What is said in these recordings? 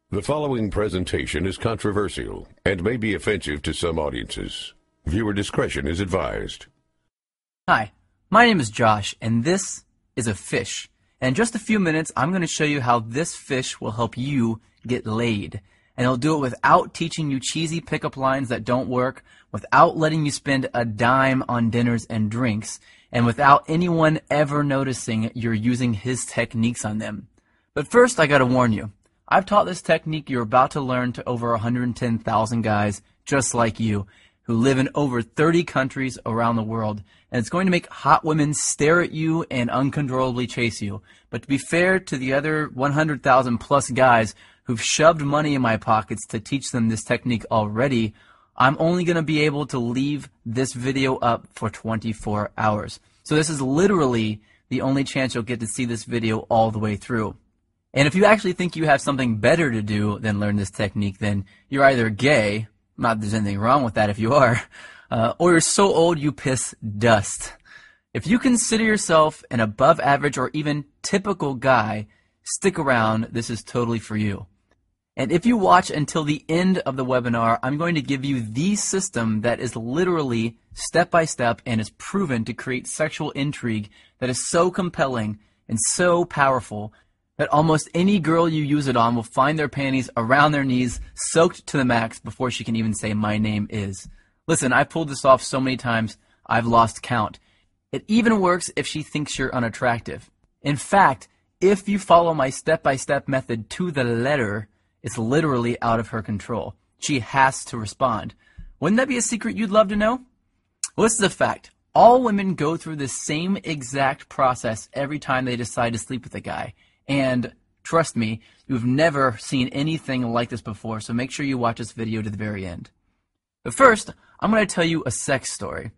The following presentation is controversial and may be offensive to some audiences. Viewer discretion is advised. Hi, my name is Josh, and this is a fish. And in just a few minutes, I'm going to show you how this fish will help you get laid. And it'll do it without teaching you cheesy pickup lines that don't work, without letting you spend a dime on dinners and drinks, and without anyone ever noticing you're using his techniques on them. But first, I gotta warn you. I've taught this technique you're about to learn to over 110,000 guys just like you who live in over 30 countries around the world, and it's going to make hot women stare at you and uncontrollably chase you. But to be fair to the other 100,000 plus guys who've shoved money in my pockets to teach them this technique already, I'm only going to be able to leave this video up for 24 hours. So this is literally the only chance you'll get to see this video all the way through. And if you actually think you have something better to do than learn this technique, then you're either gay, not that there's anything wrong with that if you are, or you're so old you piss dust. If you consider yourself an above average or even typical guy, stick around, this is totally for you. And if you watch until the end of the webinar, I'm going to give you the system that is literally step-by-step and is proven to create sexual intrigue that is so compelling and so powerful that almost any girl you use it on will find their panties around their knees, soaked to the max before she can even say, "My name is." Listen, I've pulled this off so many times, I've lost count. It even works if she thinks you're unattractive. In fact, if you follow my step-by-step method to the letter, it's literally out of her control. She has to respond. Wouldn't that be a secret you'd love to know? Well, this is a fact. All women go through the same exact process every time they decide to sleep with a guy. And trust me, you've never seen anything like this before, so make sure you watch this video to the very end. But first, I'm going to tell you a sex story.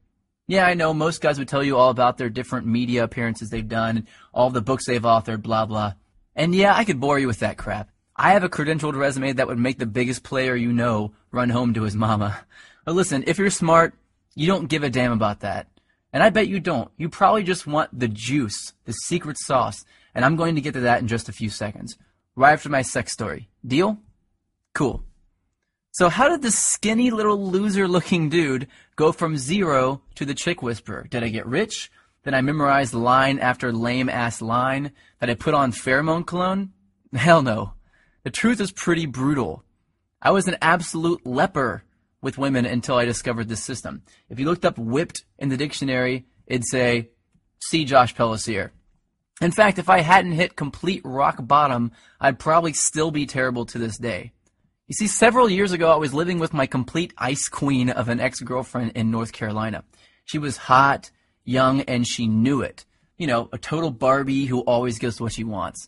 Yeah, I know, most guys would tell you all about their different media appearances they've done, and all the books they've authored, blah, blah. And yeah, I could bore you with that crap. I have a credentialed resume that would make the biggest player you know run home to his mama. But listen, if you're smart, you don't give a damn about that. And I bet you don't. You probably just want the juice, the secret sauce. And I'm going to get to that in just a few seconds, right after my sex story. Deal? Cool. So how did this skinny little loser-looking dude go from zero to the chick whisperer? Did I get rich? Did I memorize line after lame-ass line? Did I put on pheromone cologne? Hell no. The truth is pretty brutal. I was an absolute leper with women until I discovered this system. If you looked up whipped in the dictionary, it'd say, see Josh Pellisier. In fact, if I hadn't hit complete rock bottom, I'd probably still be terrible to this day. You see, several years ago, I was living with my complete ice queen of an ex-girlfriend in North Carolina. She was hot, young, and she knew it. You know, a total Barbie who always gets what she wants.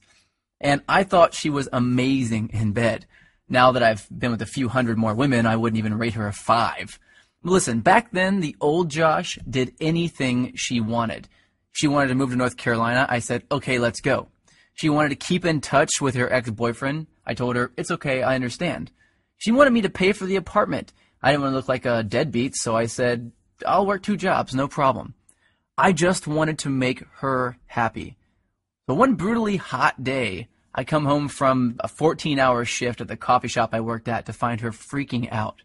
And I thought she was amazing in bed. Now that I've been with a few hundred more women, I wouldn't even rate her a 5. Listen, back then, the old Josh did anything she wanted. She wanted to move to North Carolina. I said, okay, let's go. She wanted to keep in touch with her ex-boyfriend. I told her, it's okay, I understand. She wanted me to pay for the apartment. I didn't want to look like a deadbeat, so I said, I'll work 2 jobs, no problem. I just wanted to make her happy. But one brutally hot day, I come home from a 14-hour shift at the coffee shop I worked at to find her freaking out.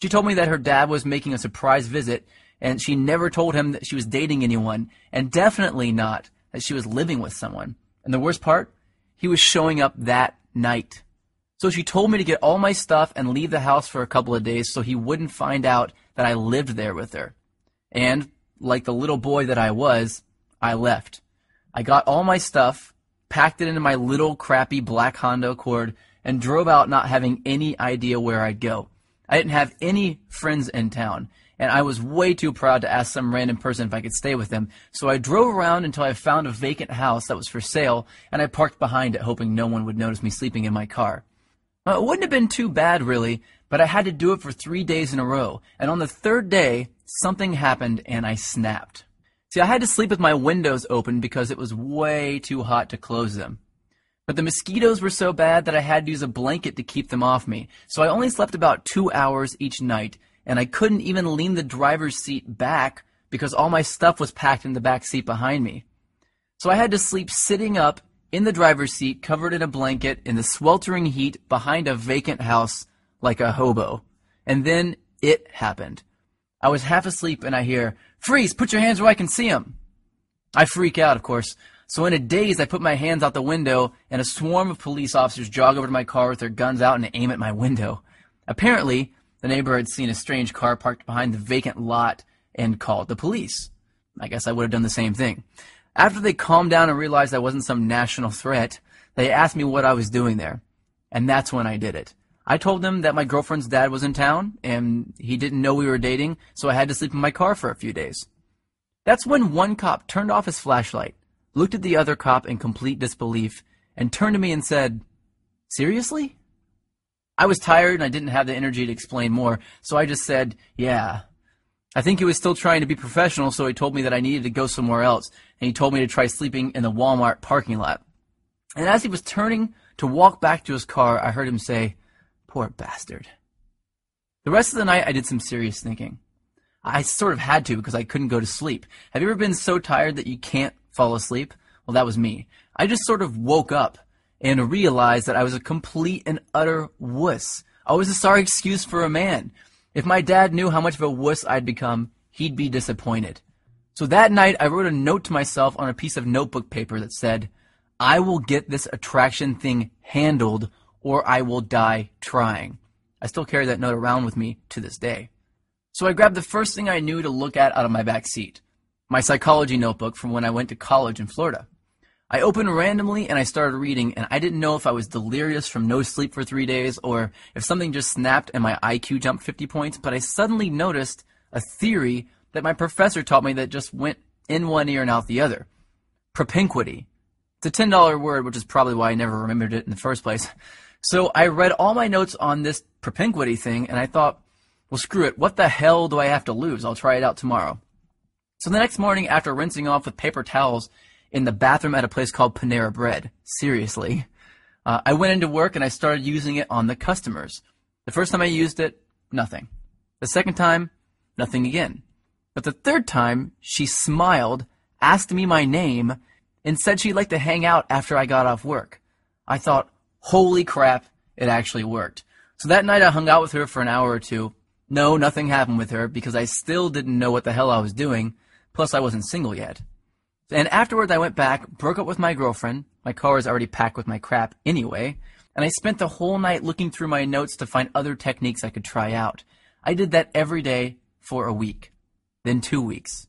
She told me that her dad was making a surprise visit, and she never told him that she was dating anyone, and definitely not that she was living with someone. And the worst part, he was showing up that night. So she told me to get all my stuff and leave the house for a couple of days so he wouldn't find out that I lived there with her. And, like the little boy that I was, I left. I got all my stuff, packed it into my little crappy black Honda Accord, and drove out not having any idea where I'd go. I didn't have any friends in town, and I was way too proud to ask some random person if I could stay with them, so I drove around until I found a vacant house that was for sale, and I parked behind it hoping no one would notice me sleeping in my car. It wouldn't have been too bad, really, but I had to do it for 3 days in a row, and on the 3rd day, something happened and I snapped. See, I had to sleep with my windows open because it was way too hot to close them. But the mosquitoes were so bad that I had to use a blanket to keep them off me, so I only slept about 2 hours each night, and I couldn't even lean the driver's seat back because all my stuff was packed in the back seat behind me. So I had to sleep sitting up in the driver's seat, covered in a blanket, in the sweltering heat, behind a vacant house, like a hobo. And then it happened. I was half asleep and I hear, "Freeze, put your hands where I can see them." I freak out, of course. So in a daze, I put my hands out the window and a swarm of police officers jog over to my car with their guns out and aim at my window. Apparently, the neighbor had seen a strange car parked behind the vacant lot and called the police. I guess I would have done the same thing. After they calmed down and realized I wasn't some national threat, they asked me what I was doing there. And that's when I did it. I told them that my girlfriend's dad was in town, and he didn't know we were dating, so I had to sleep in my car for a few days. That's when one cop turned off his flashlight, looked at the other cop in complete disbelief, and turned to me and said, "Seriously?" I was tired and I didn't have the energy to explain more, so I just said, "Yeah." I think he was still trying to be professional, so he told me that I needed to go somewhere else, and he told me to try sleeping in the Walmart parking lot. And as he was turning to walk back to his car, I heard him say, "Poor bastard." The rest of the night, I did some serious thinking. I sort of had to because I couldn't go to sleep. Have you ever been so tired that you can't fall asleep? Well, that was me. I just sort of woke up and realized that I was a complete and utter wuss. I was a sorry excuse for a man. If my dad knew how much of a wuss I'd become, he'd be disappointed. So that night, I wrote a note to myself on a piece of notebook paper that said, "I will get this attraction thing handled, or I will die trying." I still carry that note around with me to this day. So I grabbed the first thing I knew to look at out of my back seat, my psychology notebook from when I went to college in Florida. I opened randomly and I started reading, and I didn't know if I was delirious from no sleep for 3 days or if something just snapped and my IQ jumped 50 points, but I suddenly noticed a theory that my professor taught me that just went in one ear and out the other. Propinquity. It's a $10 word, which is probably why I never remembered it in the first place. So I read all my notes on this propinquity thing, and I thought, well, screw it. What the hell do I have to lose? I'll try it out tomorrow. So the next morning, after rinsing off with paper towels in the bathroom at a place called Panera Bread, seriously, I went into work and I started using it on the customers. The first time I used it, nothing. The second time, nothing again. But the third time, she smiled, asked me my name, and said she'd like to hang out after I got off work. I thought, holy crap, it actually worked. So that night I hung out with her for an hour or two. No, nothing happened with her because I still didn't know what the hell I was doing, plus I wasn't single yet. And afterwards I went back, broke up with my girlfriend. My car was already packed with my crap anyway, and I spent the whole night looking through my notes to find other techniques I could try out. I did that every day for a week, then 2 weeks,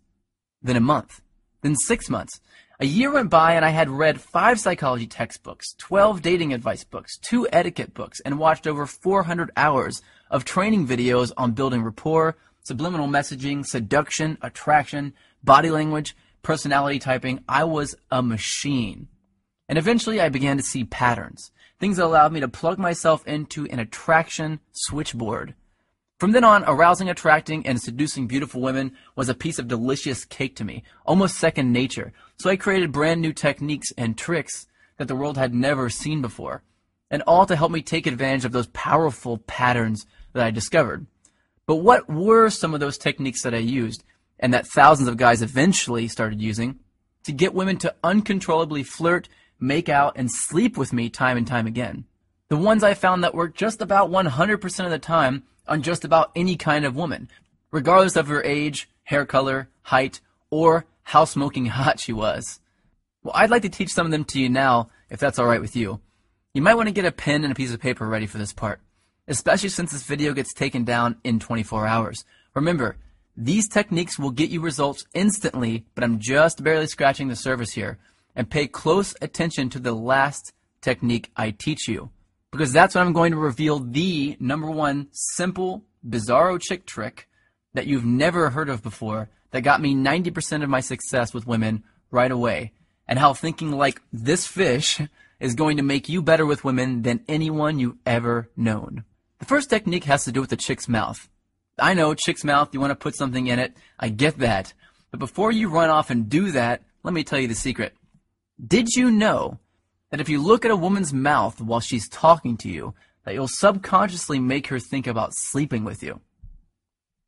then a month, then 6 months. A year went by and I had read 5 psychology textbooks, 12 dating advice books, 2 etiquette books, and watched over 400 hours of training videos on building rapport, subliminal messaging, seduction, attraction, body language, personality typing. I was a machine. And eventually I began to see patterns, things that allowed me to plug myself into an attraction switchboard. From then on, arousing, attracting, and seducing beautiful women was a piece of delicious cake to me, almost second nature. So I created brand new techniques and tricks that the world had never seen before, and all to help me take advantage of those powerful patterns that I discovered. But what were some of those techniques that I used, and that thousands of guys eventually started using, to get women to uncontrollably flirt, make out, and sleep with me time and time again? The ones I found that worked just about 100% of the time on just about any kind of woman, regardless of her age, hair color, height, or how smoking hot she was. Well, I'd like to teach some of them to you now, if that's all right with you. You might want to get a pen and a piece of paper ready for this part, especially since this video gets taken down in 24 hours. Remember, these techniques will get you results instantly, but I'm just barely scratching the surface here. And pay close attention to the last technique I teach you, because that's when I'm going to reveal the #1 simple, bizarro chick trick that you've never heard of before that got me 90% of my success with women right away, and how thinking like this fish is going to make you better with women than anyone you've ever known. The first technique has to do with the chick's mouth. I know, chick's mouth, you want to put something in it. I get that. But before you run off and do that, let me tell you the secret. Did you know that if you look at a woman's mouth while she's talking to you, that you'll subconsciously make her think about sleeping with you?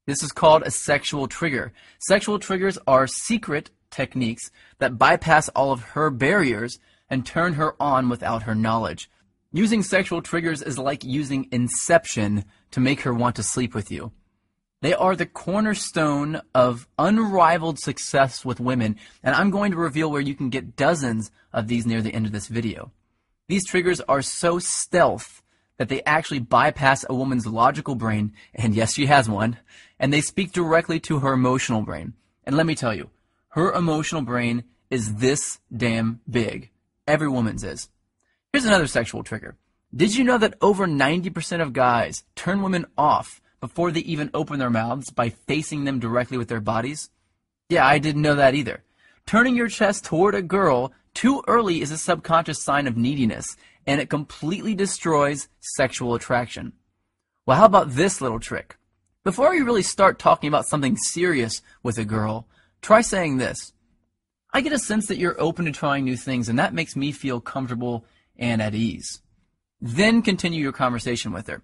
This is called a sexual trigger. Sexual triggers are secret techniques that bypass all of her barriers and turn her on without her knowledge. Using sexual triggers is like using Inception to make her want to sleep with you. They are the cornerstone of unrivaled success with women, and I'm going to reveal where you can get dozens of these near the end of this video. These triggers are so stealth that they actually bypass a woman's logical brain, and yes, she has one, and they speak directly to her emotional brain. And let me tell you, her emotional brain is this damn big. Every woman's is. Here's another sexual trigger. Did you know that over 90% of guys turn women off before they even open their mouths by facing them directly with their bodies? Yeah, I didn't know that either. Turning your chest toward a girl too early is a subconscious sign of neediness, and it completely destroys sexual attraction. Well, how about this little trick? Before you really start talking about something serious with a girl, try saying this. I get a sense that you're open to trying new things, and that makes me feel comfortable and at ease. Then continue your conversation with her.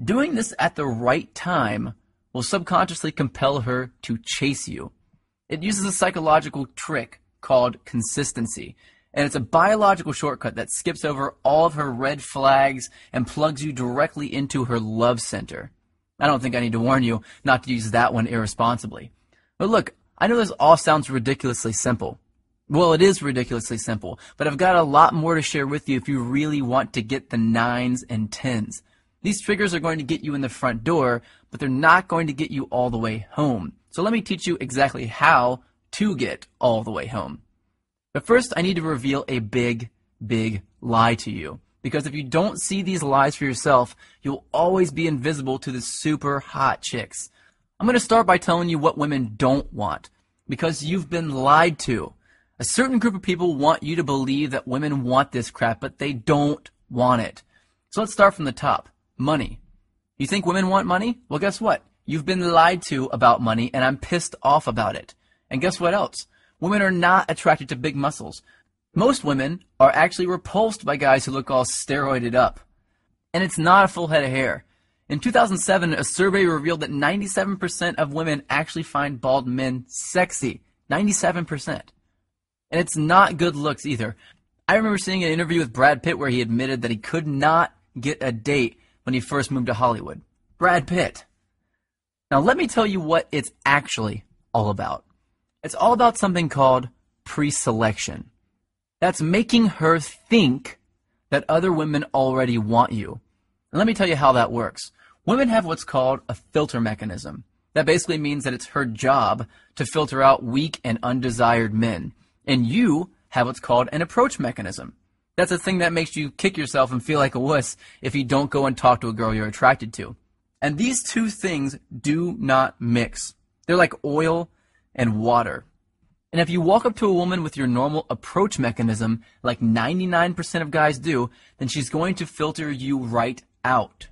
Doing this at the right time will subconsciously compel her to chase you. It uses a psychological trick called consistency, and it's a biological shortcut that skips over all of her red flags and plugs you directly into her love center. I don't think I need to warn you not to use that one irresponsibly. But look, I know this all sounds ridiculously simple. Well, it is ridiculously simple, but I've got a lot more to share with you if you really want to get the 9s and 10s. These triggers are going to get you in the front door, but they're not going to get you all the way home. So let me teach you exactly how to get all the way home. But first, I need to reveal a big, big lie to you. Because if you don't see these lies for yourself, you'll always be invisible to the super hot chicks. I'm going to start by telling you what women don't want, because you've been lied to. A certain group of people want you to believe that women want this crap, but they don't want it. So let's start from the top. Money. You think women want money? Well, guess what? You've been lied to about money, and I'm pissed off about it. And guess what else? Women are not attracted to big muscles. Most women are actually repulsed by guys who look all steroided up. And it's not a full head of hair. In 2007, a survey revealed that 97% of women actually find bald men sexy. 97%. And it's not good looks either. I remember seeing an interview with Brad Pitt where he admitted that he could not get a date when he first moved to Hollywood. Brad Pitt. Now let me tell you what it's actually all about. It's all about something called pre-selection. That's making her think that other women already want you. And let me tell you how that works. Women have what's called a filter mechanism. That basically means that it's her job to filter out weak and undesired men. And you have what's called an approach mechanism. That's a thing that makes you kick yourself and feel like a wuss if you don't go and talk to a girl you're attracted to. And these two things do not mix. They're like oil and water. And if you walk up to a woman with your normal approach mechanism, like 99% of guys do, then she's going to filter you right out.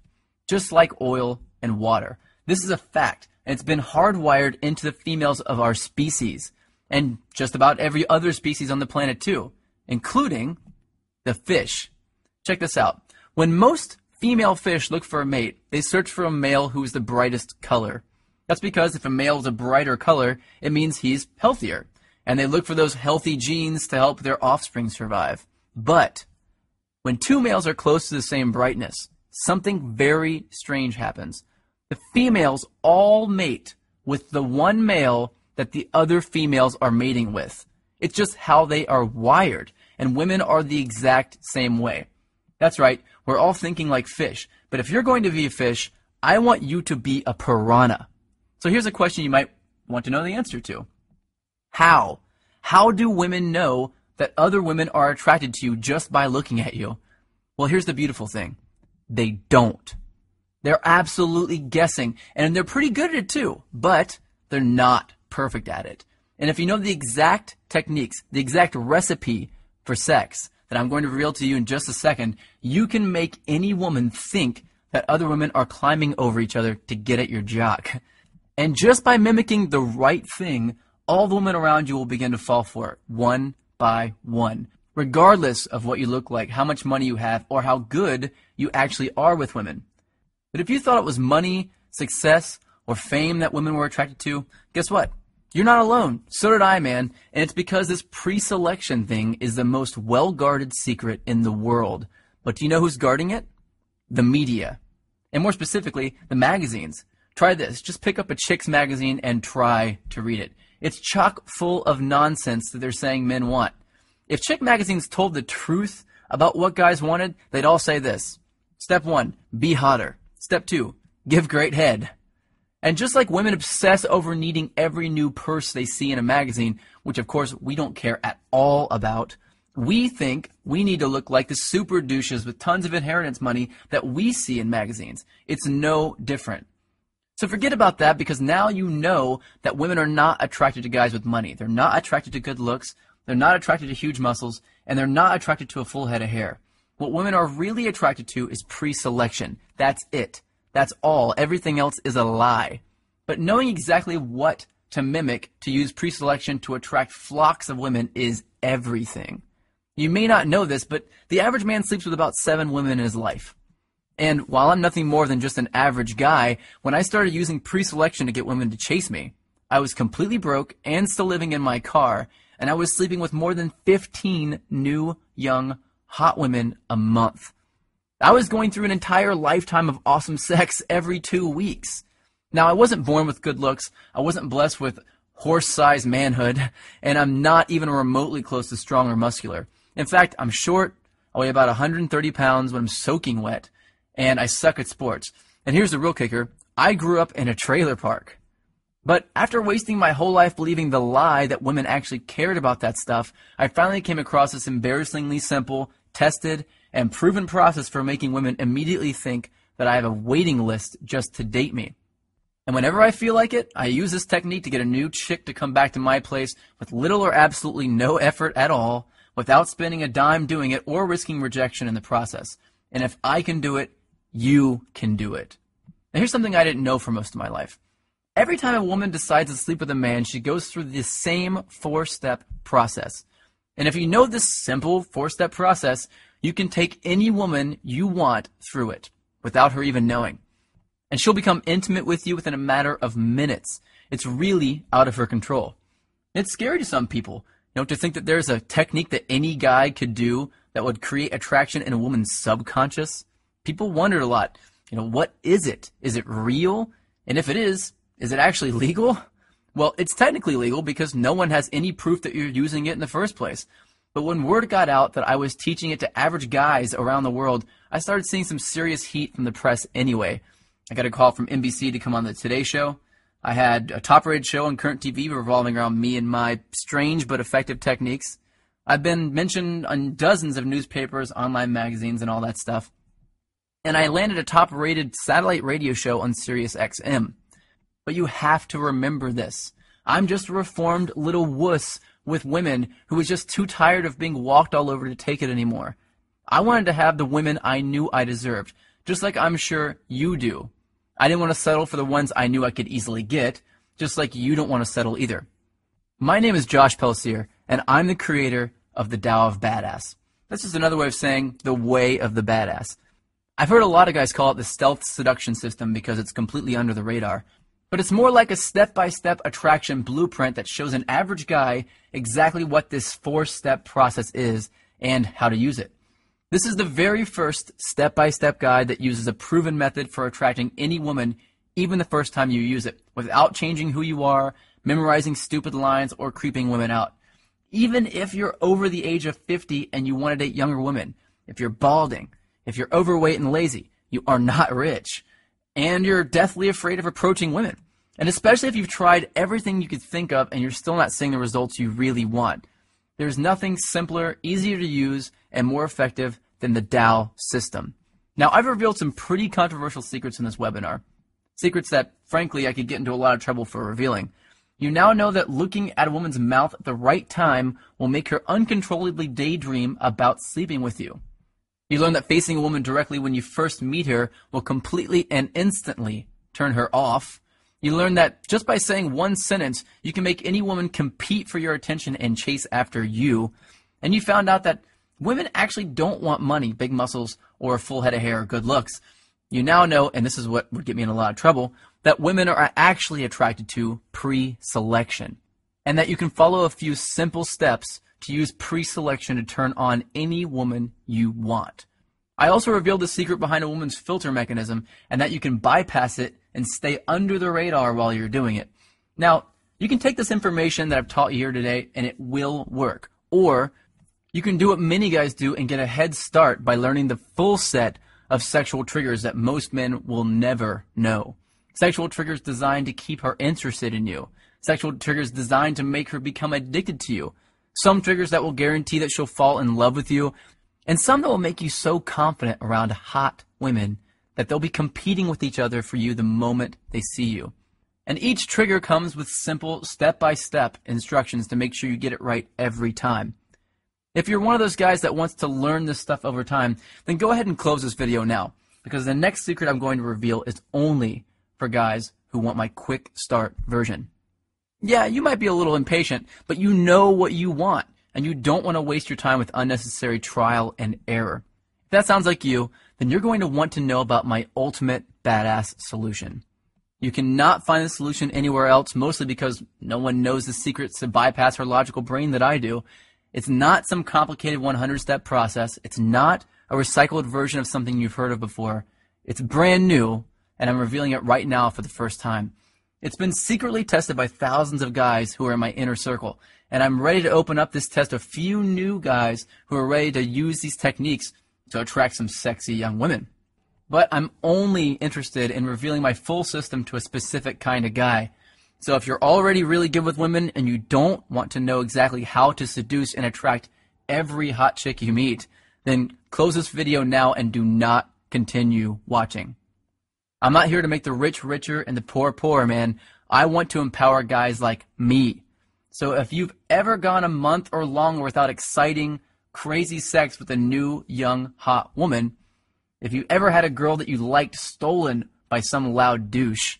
Just like oil and water. This is a fact, and it's been hardwired into the females of our species. And just about every other species on the planet too, including the fish. Check this out. When most female fish look for a mate, they search for a male who is the brightest color. That's because if a male is a brighter color, it means he's healthier. And they look for those healthy genes to help their offspring survive. But when two males are close to the same brightness, something very strange happens. The females all mate with the one male that the other females are mating with. It's just how they are wired, and women are the exact same way. That's right, we're all thinking like fish, but if you're going to be a fish, I want you to be a piranha. So here's a question you might want to know the answer to. How? How do women know that other women are attracted to you just by looking at you? Well, here's the beautiful thing. They don't. They're absolutely guessing, and they're pretty good at it too, but they're not perfect at it. And if you know the exact techniques, the exact recipe for sex that I'm going to reveal to you in just a second, you can make any woman think that other women are climbing over each other to get at your jock. And just by mimicking the right thing, all the women around you will begin to fall for it, one by one, regardless of what you look like, how much money you have, or how good you actually are with women. But if you thought it was money, success, or fame that women were attracted to, guess what? You're not alone. So did I, man. And it's because this pre-selection thing is the most well-guarded secret in the world. But do you know who's guarding it? The media. And more specifically, the magazines. Try this. Just pick up a chick's magazine and try to read it. It's chock full of nonsense that they're saying men want. If chick magazines told the truth about what guys wanted, they'd all say this. Step 1, be hotter. Step 2, give great head. And just like women obsess over needing every new purse they see in a magazine, which of course we don't care at all about, we think we need to look like the super douches with tons of inheritance money that we see in magazines. It's no different. So forget about that, because now you know that women are not attracted to guys with money. They're not attracted to good looks. They're not attracted to huge muscles. And they're not attracted to a full head of hair. What women are really attracted to is pre-selection. That's it. That's all. Everything else is a lie. But knowing exactly what to mimic to use pre-selection to attract flocks of women is everything. You may not know this, but the average man sleeps with about 7 women in his life. And while I'm nothing more than just an average guy, when I started using pre-selection to get women to chase me, I was completely broke and still living in my car, and I was sleeping with more than 15 new, young, hot women a month. I was going through an entire lifetime of awesome sex every 2 weeks. Now, I wasn't born with good looks, I wasn't blessed with horse-sized manhood, and I'm not even remotely close to strong or muscular. In fact, I'm short, I weigh about 130 pounds when I'm soaking wet, and I suck at sports. And here's the real kicker, I grew up in a trailer park. But after wasting my whole life believing the lie that women actually cared about that stuff, I finally came across this embarrassingly simple, tested, and proven process for making women immediately think that I have a waiting list just to date me. And whenever I feel like it, I use this technique to get a new chick to come back to my place with little or absolutely no effort at all, without spending a dime doing it or risking rejection in the process. And if I can do it, you can do it. Now here's something I didn't know for most of my life. Every time a woman decides to sleep with a man, she goes through the same 4-step process. And if you know this simple 4-step process, you can take any woman you want through it without her even knowing. And she'll become intimate with you within a matter of minutes. It's really out of her control. It's scary to some people, to think that there's a technique that any guy could do that would create attraction in a woman's subconscious. People wondered a lot, what is it? Is it real? And if it is it actually legal? Well, it's technically legal because no one has any proof that you're using it in the first place. But when word got out that I was teaching it to average guys around the world, I started seeing some serious heat from the press anyway. I got a call from NBC to come on the Today Show. I had a top-rated show on current TV revolving around me and my strange but effective techniques. I've been mentioned on dozens of newspapers, online magazines, and all that stuff. And I landed a top-rated satellite radio show on Sirius XM. But you have to remember this. I'm just a reformed little wuss with women who was just too tired of being walked all over to take it anymore. I wanted to have the women I knew I deserved, just like I'm sure you do. I didn't want to settle for the ones I knew I could easily get, just like you don't want to settle either. My name is Josh Pelsier, and I'm the creator of the Tao of Badass. That's just another way of saying the way of the badass. I've heard a lot of guys call it the stealth seduction system because it's completely under the radar. But it's more like a step-by-step attraction blueprint that shows an average guy exactly what this 4-step process is and how to use it. This is the very first step-by-step guide that uses a proven method for attracting any woman, even the first time you use it, without changing who you are, memorizing stupid lines, or creeping women out. Even if you're over the age of 50 and you want to date younger women, if you're balding, if you're overweight and lazy, you are not rich, and you're deathly afraid of approaching women. And especially if you've tried everything you could think of and you're still not seeing the results you really want. There's nothing simpler, easier to use, and more effective than the Tao system. Now, I've revealed some pretty controversial secrets in this webinar. Secrets that, frankly, I could get into a lot of trouble for revealing. You now know that looking at a woman's mouth at the right time will make her uncontrollably daydream about sleeping with you. You learn that facing a woman directly when you first meet her will completely and instantly turn her off. You learn that just by saying one sentence, you can make any woman compete for your attention and chase after you. And you found out that women actually don't want money, big muscles, or a full head of hair or good looks. You now know, and this is what would get me in a lot of trouble, that women are actually attracted to pre-selection. and that you can follow a few simple steps to use pre-selection to turn on any woman you want. I also revealed the secret behind a woman's filter mechanism, and that you can bypass it and stay under the radar while you're doing it. Now, you can take this information that I've taught you here today and it will work. Or you can do what many guys do and get a head start by learning the full set of sexual triggers that most men will never know. Sexual triggers designed to keep her interested in you. Sexual triggers designed to make her become addicted to you. Some triggers that will guarantee that she'll fall in love with you. And some that will make you so confident around hot women that they'll be competing with each other for you the moment they see you. And each trigger comes with simple step-by-step instructions to make sure you get it right every time. If you're one of those guys that wants to learn this stuff over time, then go ahead and close this video now, because the next secret I'm going to reveal is only for guys who want my quick start version. Yeah, you might be a little impatient, but you know what you want, and you don't want to waste your time with unnecessary trial and error. If that sounds like you, then you're going to want to know about my ultimate badass solution. You cannot find the solution anywhere else, mostly because no one knows the secrets to bypass her logical brain that I do. It's not some complicated 100-step process. It's not a recycled version of something you've heard of before. It's brand new, and I'm revealing it right now for the first time. It's been secretly tested by thousands of guys who are in my inner circle, and I'm ready to open up this test to a few new guys who are ready to use these techniques to attract some sexy young women. But I'm only interested in revealing my full system to a specific kind of guy. So if you're already really good with women and you don't want to know exactly how to seduce and attract every hot chick you meet, then close this video now and do not continue watching. I'm not here to make the rich richer and the poor poorer, man. I want to empower guys like me. So if you've ever gone a month or longer without exciting, crazy sex with a new, young, hot woman, if you ever had a girl that you liked stolen by some loud douche,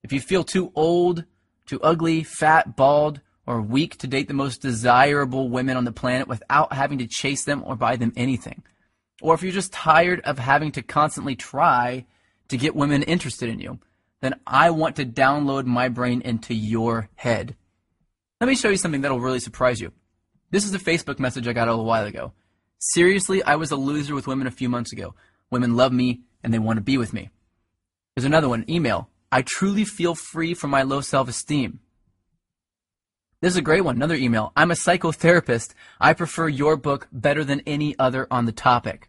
if you feel too old, too ugly, fat, bald, or weak to date the most desirable women on the planet without having to chase them or buy them anything, or if you're just tired of having to constantly try to get women interested in you, then I want to download my brain into your head. Let me show you something that'll really surprise you. This is a Facebook message I got a little while ago. Seriously, I was a loser with women a few months ago. Women love me, and they want to be with me. There's another one, email. I truly feel free from my low self-esteem. This is a great one, another email. I'm a psychotherapist. I prefer your book better than any other on the topic.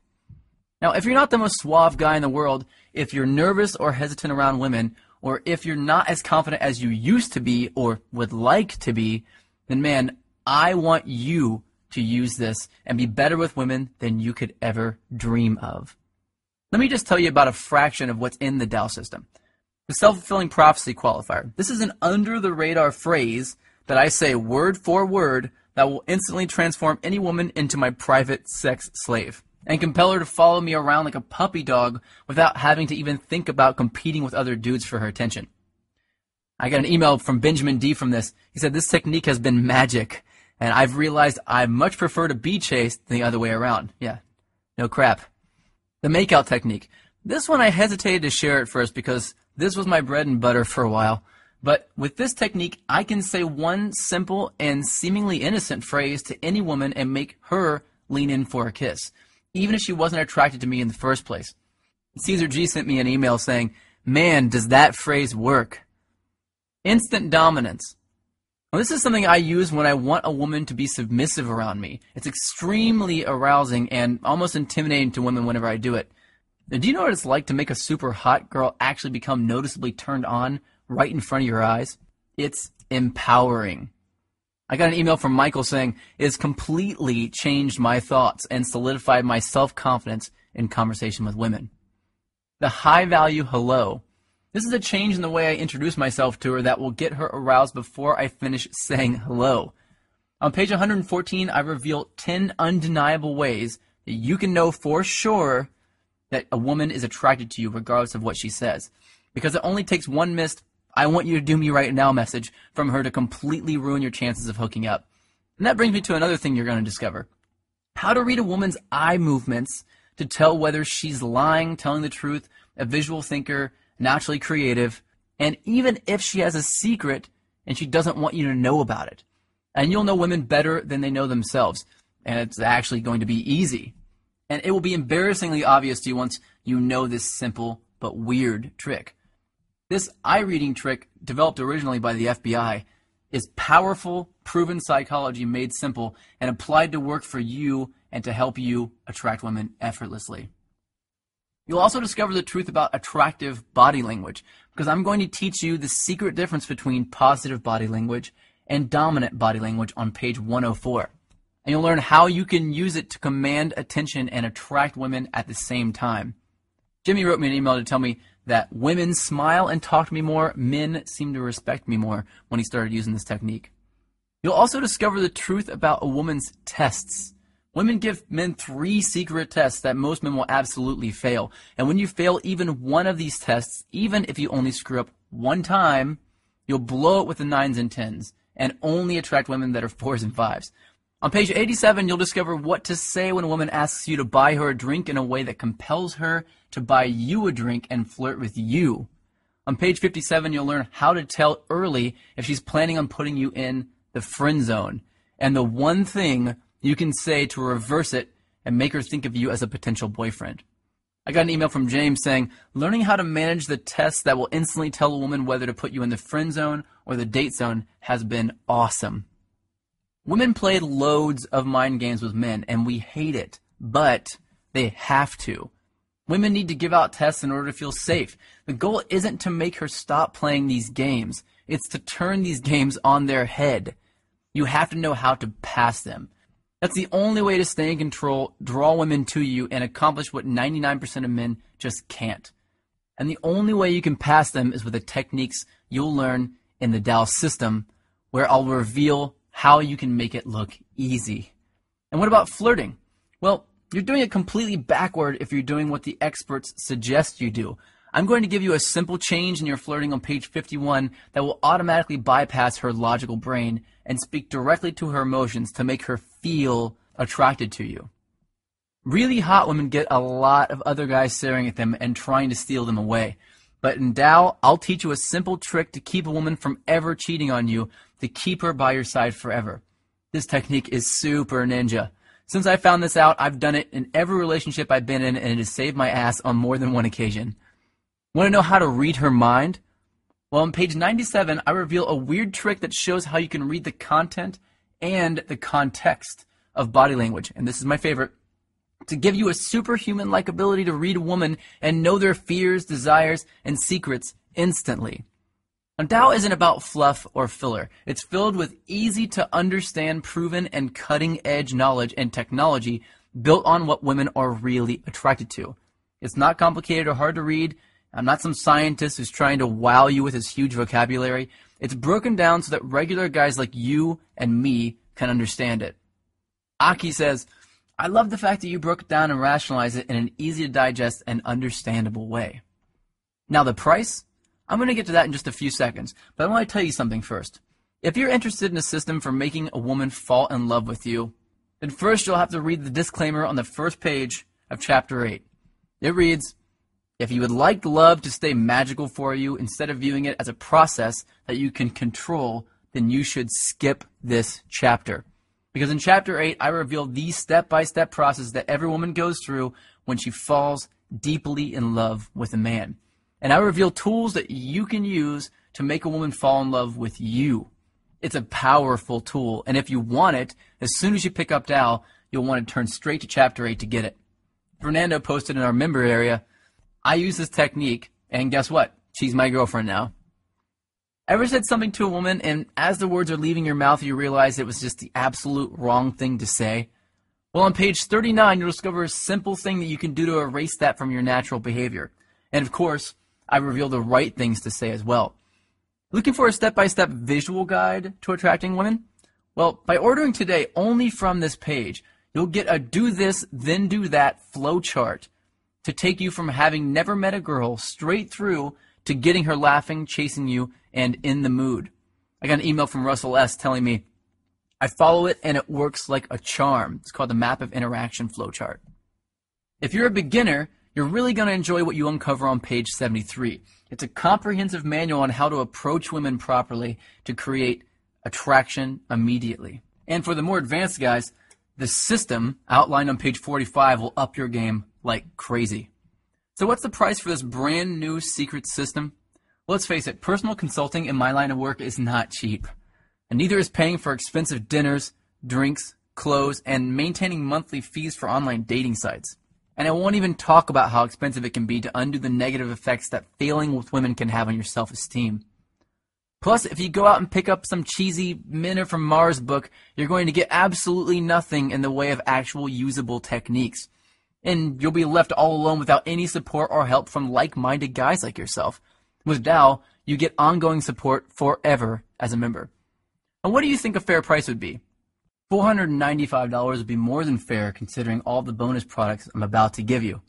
Now, if you're not the most suave guy in the world, if you're nervous or hesitant around women, or if you're not as confident as you used to be or would like to be, then man, I want you to use this and be better with women than you could ever dream of. Let me just tell you about a fraction of what's in the Tao system. The self-fulfilling prophecy qualifier. This is an under-the-radar phrase that I say word for word that will instantly transform any woman into my private sex slave and compel her to follow me around like a puppy dog without having to even think about competing with other dudes for her attention. I got an email from Benjamin D from this. He said, this technique has been magic, and I've realized I much prefer to be chased than the other way around. Yeah, no crap. The makeout technique. This one I hesitated to share at first because this was my bread and butter for a while. But with this technique, I can say one simple and seemingly innocent phrase to any woman and make her lean in for a kiss, even if she wasn't attracted to me in the first place. Caesar G sent me an email saying, man, does that phrase work? Instant dominance. Now, this is something I use when I want a woman to be submissive around me. It's extremely arousing and almost intimidating to women whenever I do it. Now, do you know what it's like to make a super hot girl actually become noticeably turned on right in front of your eyes? It's empowering. I got an email from Michael saying, it has completely changed my thoughts and solidified my self-confidence in conversation with women. The high-value hello. This is a change in the way I introduce myself to her that will get her aroused before I finish saying hello. On page 114, I reveal 10 undeniable ways that you can know for sure that a woman is attracted to you regardless of what she says. Because it only takes one missed, I want you to do me right now message from her to completely ruin your chances of hooking up. And that brings me to another thing you're going to discover. How to read a woman's eye movements to tell whether she's lying, telling the truth, a visual thinker, naturally creative, and even if she has a secret, and she doesn't want you to know about it. And you'll know women better than they know themselves, and it's actually going to be easy. And it will be embarrassingly obvious to you once you know this simple but weird trick. This eye reading trick, developed originally by the FBI, is powerful, proven psychology made simple and applied to work for you and to help you attract women effortlessly. You'll also discover the truth about attractive body language, because I'm going to teach you the secret difference between positive body language and dominant body language on page 104. And you'll learn how you can use it to command attention and attract women at the same time. Jimmy wrote me an email to tell me that women smile and talk to me more, men seem to respect me more when he started using this technique. You'll also discover the truth about a woman's tests. Women give men 3 secret tests that most men will absolutely fail. And when you fail even one of these tests, even if you only screw up one time, you'll blow it with the 9s and 10s and only attract women that are 4s and 5s. On page 87, you'll discover what to say when a woman asks you to buy her a drink in a way that compels her to buy you a drink and flirt with you. On page 57, you'll learn how to tell early if she's planning on putting you in the friend zone, and the one thing you can say to reverse it and make her think of you as a potential boyfriend. I got an email from James saying, learning how to manage the tests that will instantly tell a woman whether to put you in the friend zone or the date zone has been awesome. Women play loads of mind games with men, and we hate it, but they have to. Women need to give out tests in order to feel safe. The goal isn't to make her stop playing these games. It's to turn these games on their head. You have to know how to pass them. That's the only way to stay in control, draw women to you, and accomplish what 99% of men just can't. And the only way you can pass them is with the techniques you'll learn in the Tao system, where I'll reveal how you can make it look easy. And what about flirting? Well, you're doing it completely backward if you're doing what the experts suggest you do. I'm going to give you a simple change in your flirting on page 51 that will automatically bypass her logical brain and speak directly to her emotions to make her feel attracted to you. Really hot women get a lot of other guys staring at them and trying to steal them away. But in Tao, I'll teach you a simple trick to keep a woman from ever cheating on you, to keep her by your side forever. This technique is super ninja. Since I found this out, I've done it in every relationship I've been in, and it has saved my ass on more than one occasion. Want to know how to read her mind? Well, on page 97, I reveal a weird trick that shows how you can read the content and the context of body language. And this is my favorite. To give you a superhuman-like ability to read a woman and know their fears, desires, and secrets instantly. Now, Tao isn't about fluff or filler. It's filled with easy-to-understand, proven, and cutting-edge knowledge and technology built on what women are really attracted to. It's not complicated or hard to read. I'm not some scientist who's trying to wow you with his huge vocabulary. It's broken down so that regular guys like you and me can understand it. Aki says, I love the fact that you broke it down and rationalized it in an easy-to-digest and understandable way. Now, the price? I'm going to get to that in just a few seconds, but I want to tell you something first. If you're interested in a system for making a woman fall in love with you, then first you'll have to read the disclaimer on the first page of Chapter 8. It reads, if you would like love to stay magical for you instead of viewing it as a process that you can control, then you should skip this chapter. Because in Chapter 8, I reveal the step-by-step process that every woman goes through when she falls deeply in love with a man. And I reveal tools that you can use to make a woman fall in love with you. It's a powerful tool, and if you want it, as soon as you pick up Tao, you'll want to turn straight to Chapter 8 to get it. Fernando posted in our member area, I use this technique, and guess what? She's my girlfriend now. Ever said something to a woman, and as the words are leaving your mouth, you realize it was just the absolute wrong thing to say? Well, on page 39, you'll discover a simple thing that you can do to erase that from your natural behavior. And of course, I reveal the right things to say as well. Looking for a step-by-step visual guide to attracting women? Well, by ordering today only from this page, you'll get a do this, then do that flow chart to take you from having never met a girl straight through to getting her laughing, chasing you, and in the mood. I got an email from Russell S. telling me, I follow it and it works like a charm. It's called the Map of Interaction Flowchart. If you're a beginner, you're really going to enjoy what you uncover on page 73. It's a comprehensive manual on how to approach women properly to create attraction immediately. And for the more advanced guys, the system outlined on page 45 will up your game like crazy. So what's the price for this brand new secret system? Well, let's face it, personal consulting in my line of work is not cheap. And neither is paying for expensive dinners, drinks, clothes, and maintaining monthly fees for online dating sites. And I won't even talk about how expensive it can be to undo the negative effects that failing with women can have on your self-esteem. Plus, if you go out and pick up some cheesy Men Are From Mars book, you're going to get absolutely nothing in the way of actual usable techniques. And you'll be left all alone without any support or help from like-minded guys like yourself. With Tao, you get ongoing support forever as a member. And what do you think a fair price would be? $495 would be more than fair considering all the bonus products I'm about to give you.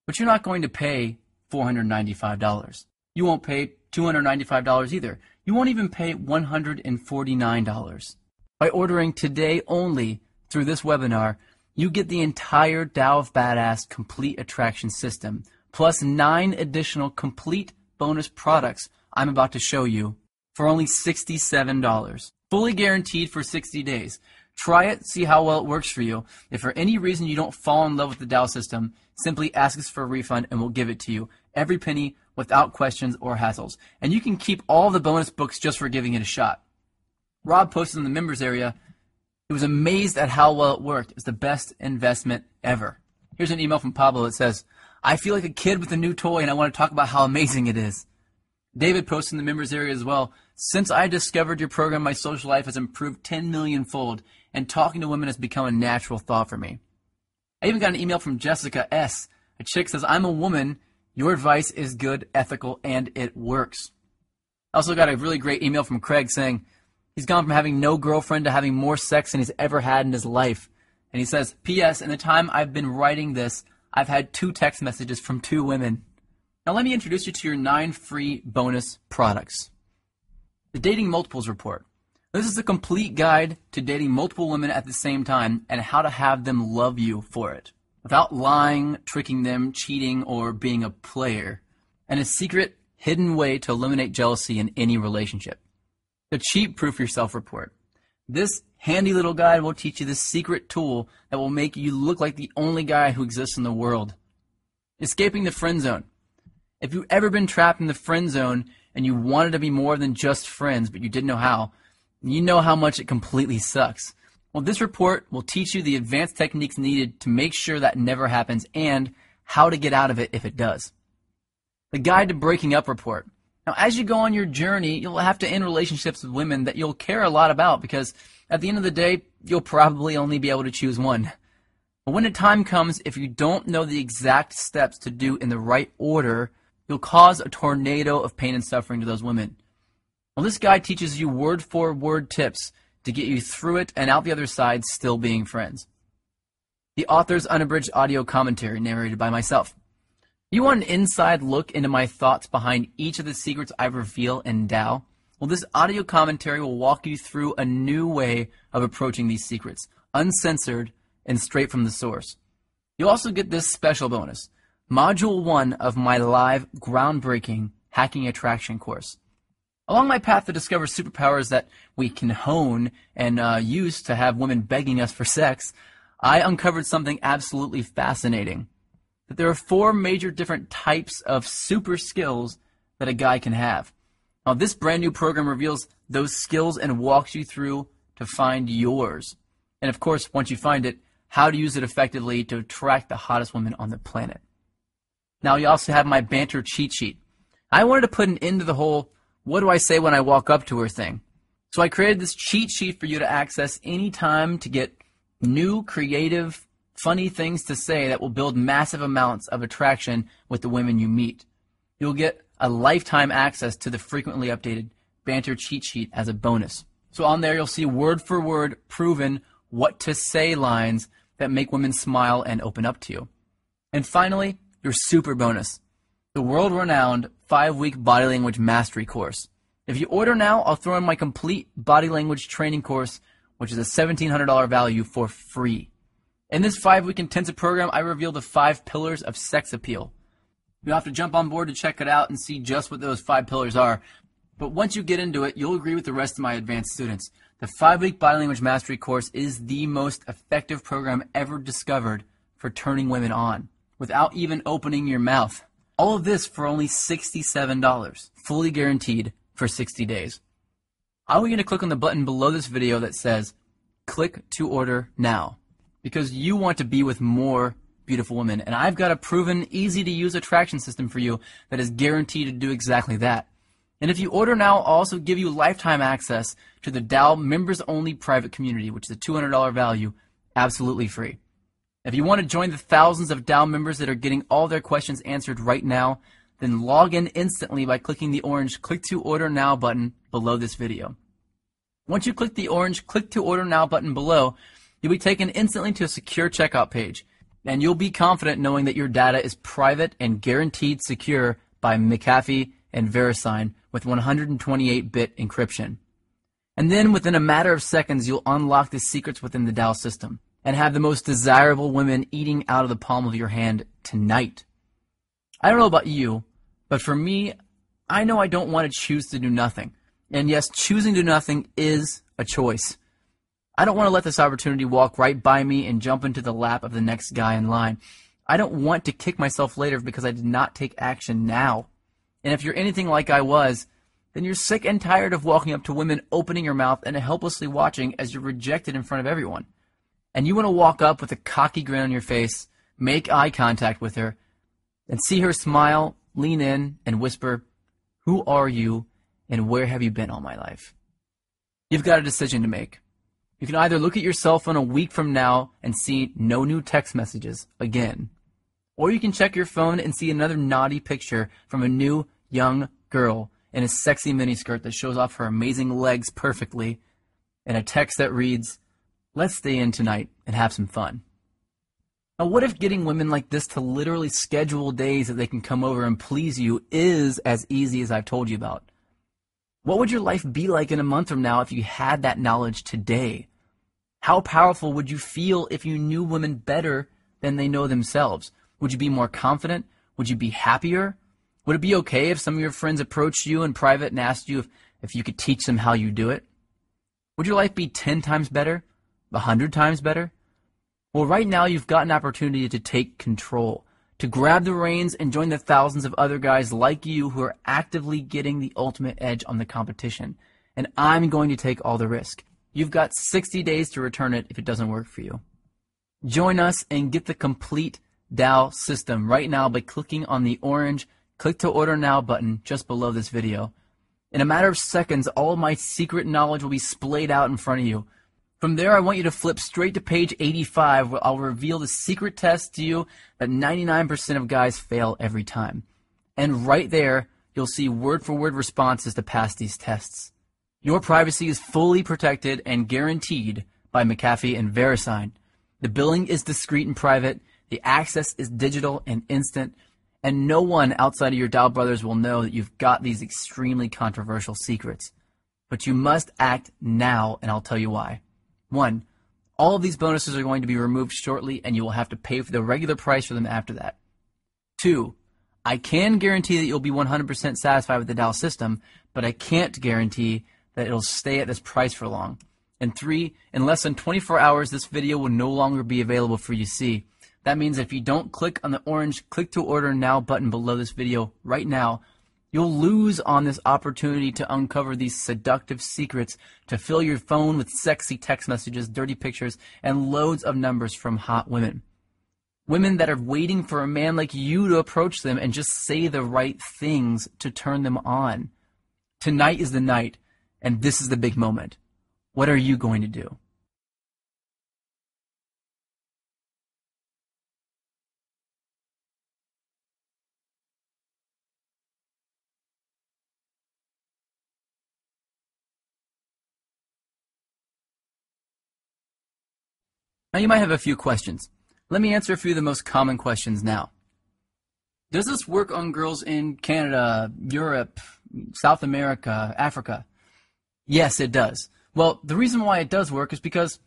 But you're not going to pay $495. You won't pay $295 either. You won't even pay $149. By ordering today only through this webinar, you get the entire Tao of Badass complete attraction system, plus 9 additional complete bonus products I'm about to show you for only $67. Fully guaranteed for 60 days. Try it, see how well it works for you. If for any reason you don't fall in love with the Tao system, simply ask us for a refund and we'll give it to you. Every penny, without questions or hassles. And you can keep all the bonus books just for giving it a shot. Rob posted in the members area, he was amazed at how well it worked. It's the best investment ever. Here's an email from Pablo that says, I feel like a kid with a new toy and I want to talk about how amazing it is. David posted in the members area as well, since I discovered your program, my social life has improved 10 million fold, and talking to women has become a natural thought for me. I even got an email from Jessica S. A chick says, I'm a woman. Your advice is good, ethical, and it works. I also got a really great email from Craig saying he's gone from having no girlfriend to having more sex than he's ever had in his life. And he says, P.S. in the time I've been writing this, I've had 2 text messages from 2 women. Now let me introduce you to your 9 free bonus products. The Dating Multiples Report. This is a complete guide to dating multiple women at the same time and how to have them love you for it, without lying, tricking them, cheating, or being a player, and a secret, hidden way to eliminate jealousy in any relationship. The Cheat Proof Yourself Report. This handy little guide will teach you the secret tool that will make you look like the only guy who exists in the world. Escaping the Friend Zone. If you've ever been trapped in the friend zone and you wanted to be more than just friends, but you didn't know how, you know how much it completely sucks. Well, this report will teach you the advanced techniques needed to make sure that never happens and how to get out of it if it does. The Guide to Breaking Up Report. Now, as you go on your journey, you'll have to end relationships with women that you'll care a lot about because at the end of the day, you'll probably only be able to choose one. But when the time comes, if you don't know the exact steps to do in the right order, you'll cause a tornado of pain and suffering to those women. Well, this guide teaches you word-for-word tips to get you through it and out the other side still being friends. The author's unabridged audio commentary narrated by myself. You want an inside look into my thoughts behind each of the secrets I reveal in Tao? Well, this audio commentary will walk you through a new way of approaching these secrets, uncensored and straight from the source. You'll also get this special bonus, Module 1 of my live, groundbreaking Hacking Attraction course. Along my path to discover superpowers that we can hone and use to have women begging us for sex, I uncovered something absolutely fascinating. That there are 4 major different types of super skills that a guy can have. Now, this brand new program reveals those skills and walks you through to find yours. And of course, once you find it, how to use it effectively to attract the hottest women on the planet. Now, you also have my banter cheat sheet. I wanted to put an end to the whole, what do I say when I walk up to her thing? So I created this cheat sheet for you to access anytime to get new, creative, funny things to say that will build massive amounts of attraction with the women you meet. You'll get a lifetime access to the frequently updated banter cheat sheet as a bonus. So on there you'll see word for word proven what to say lines that make women smile and open up to you. And finally, your super bonus, the world-renowned 5-week body language mastery course. If you order now, I'll throw in my complete body language training course, which is a $1,700 value for free. In this 5-week intensive program, I reveal the 5 pillars of sex appeal. You'll have to jump on board to check it out and see just what those 5 pillars are. But once you get into it, you'll agree with the rest of my advanced students. The 5-week Body Language Mastery course is the most effective program ever discovered for turning women on, without even opening your mouth. All of this for only $67, fully guaranteed for 60 days. I want you to click on the button below this video that says, click to order now, because you want to be with more beautiful women. And I've got a proven, easy-to-use attraction system for you that is guaranteed to do exactly that. And if you order now, I'll also give you lifetime access to the Tao members-only private community, which is a $200 value, absolutely free. If you want to join the thousands of Tao members that are getting all their questions answered right now, then log in instantly by clicking the orange Click to Order Now button below this video. Once you click the orange Click to Order Now button below, you'll be taken instantly to a secure checkout page, and you'll be confident knowing that your data is private and guaranteed secure by McAfee and VeriSign with 128-bit encryption. And then within a matter of seconds, you'll unlock the secrets within the Tao system and have the most desirable women eating out of the palm of your hand tonight. I don't know about you, but for me, I know I don't want to choose to do nothing. And yes, choosing to do nothing is a choice. I don't want to let this opportunity walk right by me and jump into the lap of the next guy in line. I don't want to kick myself later because I did not take action now. And if you're anything like I was, then you're sick and tired of walking up to women, opening your mouth, and helplessly watching as you're rejected in front of everyone. And you want to walk up with a cocky grin on your face, make eye contact with her, and see her smile, lean in, and whisper, "Who are you, and where have you been all my life?" You've got a decision to make. You can either look at your cell phone a week from now and see no new text messages again, or you can check your phone and see another naughty picture from a new, young girl in a sexy miniskirt that shows off her amazing legs perfectly, and a text that reads, "Let's stay in tonight and have some fun." Now, what if getting women like this to literally schedule days that they can come over and please you is as easy as I've told you about? What would your life be like in a month from now if you had that knowledge today? How powerful would you feel if you knew women better than they know themselves? Would you be more confident? Would you be happier? Would it be okay if some of your friends approached you in private and asked you if you could teach them how you do it? Would your life be 10 times better? 100 times better? Well, right now you've got an opportunity to take control, to grab the reins and join the thousands of other guys like you who are actively getting the ultimate edge on the competition. And I'm going to take all the risk. You've got 60 days to return it if it doesn't work for you. Join us and get the complete Tao system right now by clicking on the orange Click to Order Now button just below this video. In a matter of seconds, all of my secret knowledge will be splayed out in front of you. From there, I want you to flip straight to page 85, where I'll reveal the secret test to you that 99% of guys fail every time. And right there, you'll see word-for-word responses to pass these tests. Your privacy is fully protected and guaranteed by McAfee and VeriSign. The billing is discreet and private, the access is digital and instant, and no one outside of your Tao brothers will know that you've got these extremely controversial secrets. But you must act now, and I'll tell you why. 1, all of these bonuses are going to be removed shortly, and you will have to pay for the regular price for them after that. 2, I can guarantee that you'll be 100% satisfied with the Tao system, but I can't guarantee that it'll stay at this price for long. And 3, in less than 24 hours, this video will no longer be available for you to see. That means if you don't click on the orange Click to Order Now button below this video right now, you'll lose on this opportunity to uncover these seductive secrets to fill your phone with sexy text messages, dirty pictures, and loads of numbers from hot women. Women that are waiting for a man like you to approach them and just say the right things to turn them on. Tonight is the night, and this is the big moment. What are you going to do? Now you might have a few questions. Let me answer a few of the most common questions now. Does this work on girls in Canada, Europe, South America, Africa? Yes, it does. Well, the reason why it does work is because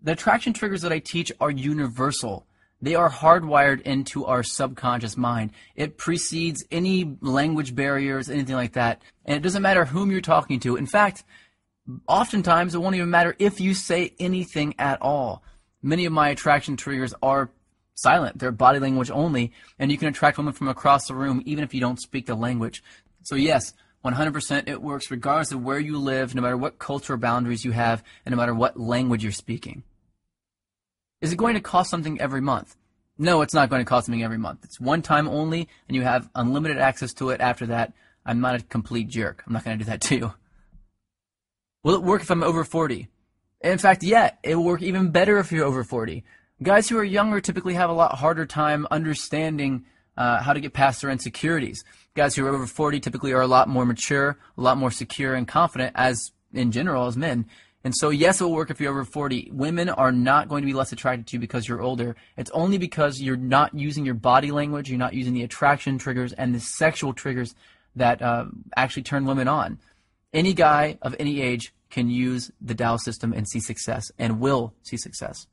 The attraction triggers that I teach are universal. They are hardwired into our subconscious mind. It precedes any language barriers, anything like that. And it doesn't matter whom you're talking to. In fact, oftentimes it won't even matter if you say anything at all. Many of my attraction triggers are silent. They're body language only, and you can attract women from across the room even if you don't speak the language. So yes, 100% it works regardless of where you live, no matter what cultural boundaries you have, and no matter what language you're speaking. Is it going to cost something every month? No, it's not going to cost something every month. It's one time only, and you have unlimited access to it after that. I'm not a complete jerk. I'm not going to do that to you. Will it work if I'm over 40? In fact, yeah, it will work even better if you're over 40. Guys who are younger typically have a lot harder time understanding how to get past their insecurities. Guys who are over 40 typically are a lot more mature, a lot more secure and confident as, in general, as men. And so, yes, it will work if you're over 40. Women are not going to be less attracted to you because you're older. It's only because you're not using your body language, you're not using the attraction triggers and the sexual triggers that actually turn women on. Any guy of any age can use the Tao system and see success, and will see success.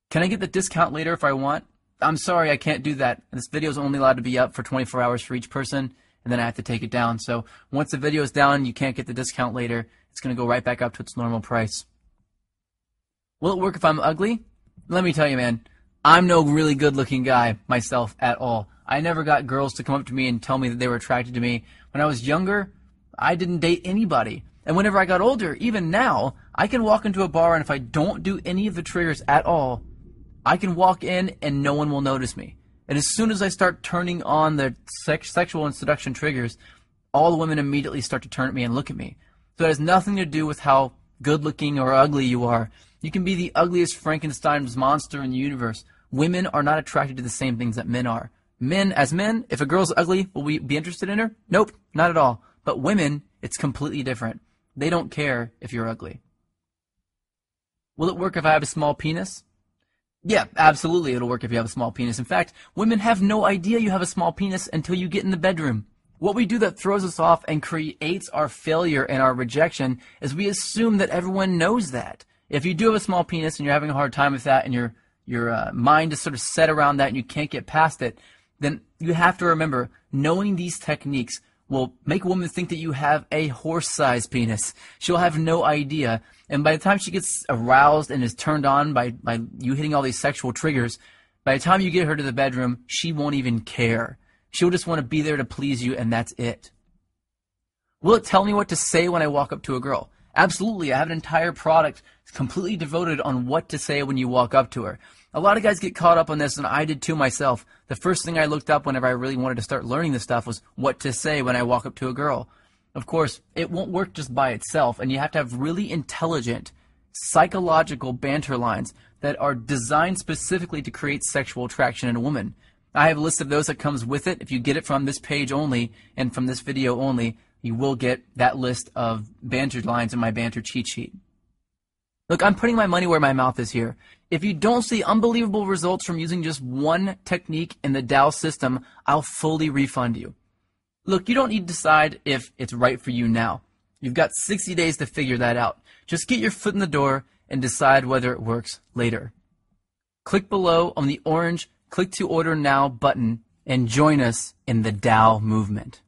Can I get the discount later if I want? I'm sorry, I can't do that. This video is only allowed to be up for 24 hours for each person, and then I have to take it down. So once the video is down, you can't get the discount later. It's going to go right back up to its normal price. Will it work if I'm ugly? Let me tell you, man, I'm no really good-looking guy myself at all. I never got girls to come up to me and tell me that they were attracted to me. When I was younger, I didn't date anybody. And whenever I got older, even now, I can walk into a bar, and if I don't do any of the triggers at all, I can walk in and no one will notice me. And as soon as I start turning on the sexual and seduction triggers, all the women immediately start to turn at me and look at me. So it has nothing to do with how good-looking or ugly you are. You can be the ugliest Frankenstein's monster in the universe. Women are not attracted to the same things that men are. Men, as men, if a girl's ugly, will we be interested in her? Nope, not at all. But women, it's completely different. They don't care if you're ugly. Will it work if I have a small penis? Yeah, absolutely it'll work if you have a small penis. In fact, women have no idea you have a small penis until you get in the bedroom. What we do that throws us off and creates our failure and our rejection is we assume that everyone knows that. If you do have a small penis and you're having a hard time with that and your mind is sort of set around that and you can't get past it, then you have to remember, knowing these techniques will make a woman think that you have a horse-sized penis. She'll have no idea. And by the time she gets aroused and is turned on by you hitting all these sexual triggers, by the time you get her to the bedroom, she won't even care. She'll just want to be there to please you, and that's it. Will it tell me what to say when I walk up to a girl? Absolutely. I have an entire product completely devoted on what to say when you walk up to her. A lot of guys get caught up on this, and I did too myself. The first thing I looked up whenever I really wanted to start learning this stuff was what to say when I walk up to a girl. Of course, it won't work just by itself, and you have to have really intelligent, psychological banter lines that are designed specifically to create sexual attraction in a woman. I have a list of those that comes with it. If you get it from this page only and from this video only, you will get that list of banter lines in my banter cheat sheet. Look, I'm putting my money where my mouth is here. If you don't see unbelievable results from using just one technique in the Tao system, I'll fully refund you. Look, you don't need to decide if it's right for you now. You've got 60 days to figure that out. Just get your foot in the door and decide whether it works later. Click below on the orange Click to Order Now button and join us in the Tao movement.